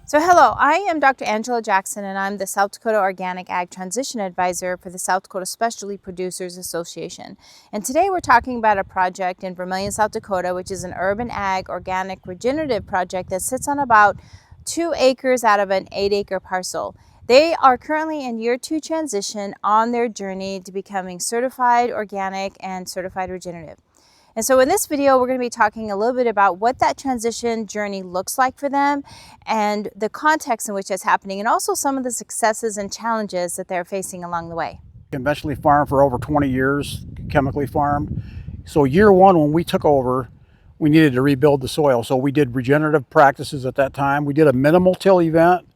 So hello, I am Dr. Angela Jackson and I'm the South Dakota Organic Ag Transition Advisor for the South Dakota Specialty Producers Association. And today we're talking about a project in Vermillion, South Dakota, which is an urban ag organic regenerative project that sits on about 2 acres out of an 8-acre parcel. They are currently in year 2 transition on their journey to becoming certified organic and certified regenerative. And so in this video, we're going to be talking a little bit about what that transition journey looks like for them and the context in which it's happening, and also some of the successes and challenges that they're facing along the way. Conventionally farmed for over 20 years, chemically farmed. So year 1, when we took over, we needed to rebuild the soil. So we did regenerative practices at that time. We did a minimal till event,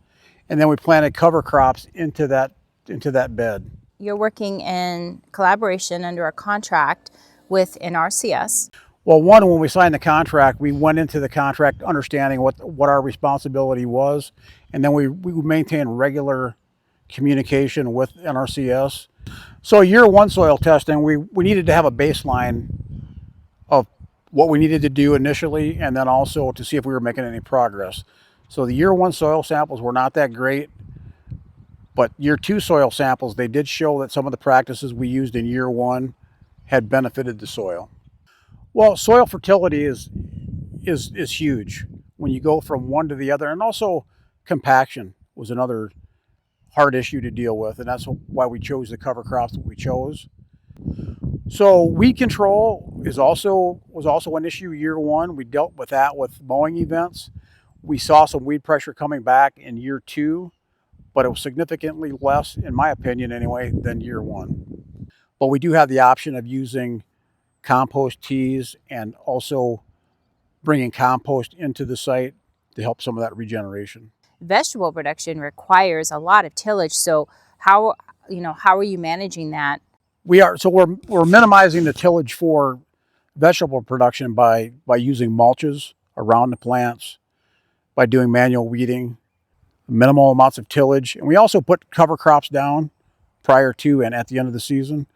and then we planted cover crops into that bed. You're working in collaboration under a contract with NRCS. Well, when we signed the contract, we went into the contract understanding what our responsibility was, and then we maintained regular communication with NRCS. So year 1 soil testing, we needed to have a baseline of what we needed to do initially, and then also to see if we were making any progress. So the year 1 soil samples were not that great, but year 2 soil samples, they did show that some of the practices we used in year 1 had benefited the soil. Well, soil fertility is huge when you go from one to the other, and also compaction was another hard issue to deal with, and that's why we chose the cover crops that we chose. So weed control was also an issue year 1. We dealt with that with mowing events. We saw some weed pressure coming back in year 2, but it was significantly less, in my opinion anyway, than year 1. But we do have the option of using compost teas and also bringing compost into the site to help some of that regeneration. Vegetable production requires a lot of tillage, so how are you managing that? We're minimizing the tillage for vegetable production by using mulches around the plants, by doing manual weeding, minimal amounts of tillage, and we also put cover crops down prior to and at the end of the season.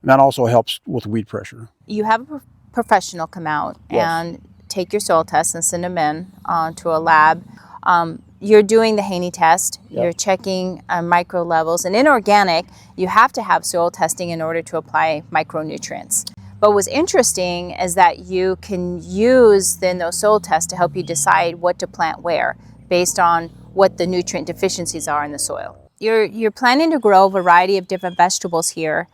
And that also helps with weed pressure. You have a professional come out and take your soil tests and send them in to a lab. You're doing the Haney test. Yep. You're checking micro levels. And in organic, you have to have soil testing in order to apply micronutrients. But what's interesting is that you can use then those soil tests to help you decide what to plant where based on what the nutrient deficiencies are in the soil. You're planning to grow a variety of different vegetables here.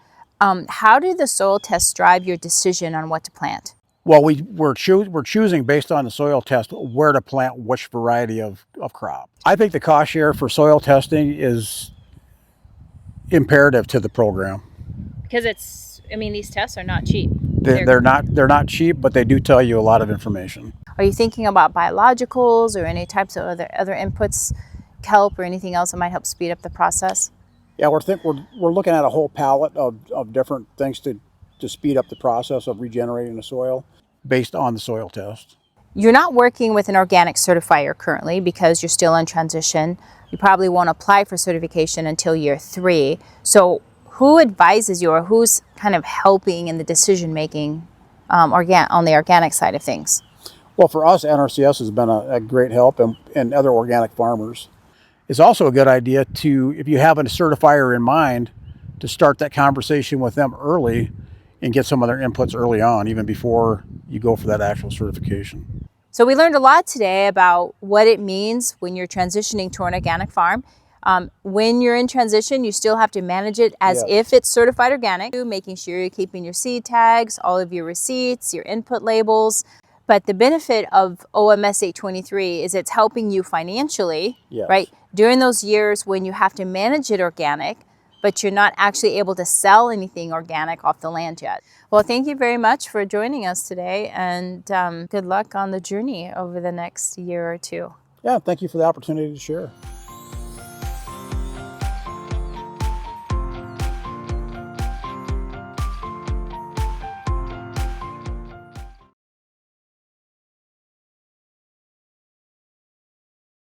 How do the soil tests drive your decision on what to plant? Well, we're choosing based on the soil test where to plant which variety of crop. I think the cost share for soil testing is imperative to the program. Because these tests are not cheap. They're not cheap, but they do tell you a lot of information. Are you thinking about biologicals or any types of other inputs, kelp or anything else that might help speed up the process? Yeah, we're looking at a whole palette of different things to speed up the process of regenerating the soil based on the soil test. You're not working with an organic certifier currently because you're still in transition. You probably won't apply for certification until year 3. So who advises you, or who's kind of helping in the decision making on the organic side of things? Well, for us, NRCS has been a great help, and other organic farmers. It's also a good idea to, if you have a certifier in mind, to start that conversation with them early and get some of their inputs early on, even before you go for that actual certification. So we learned a lot today about what it means when you're transitioning to an organic farm. When you're in transition, you still have to manage it as if it's certified organic, making sure you're keeping your seed tags, all of your receipts, your input labels. But the benefit of OMS 823 is it's helping you financially, right? During those years when you have to manage it organic, but you're not actually able to sell anything organic off the land yet. Well, thank you very much for joining us today, and good luck on the journey over the next year or 2. Yeah, thank you for the opportunity to share.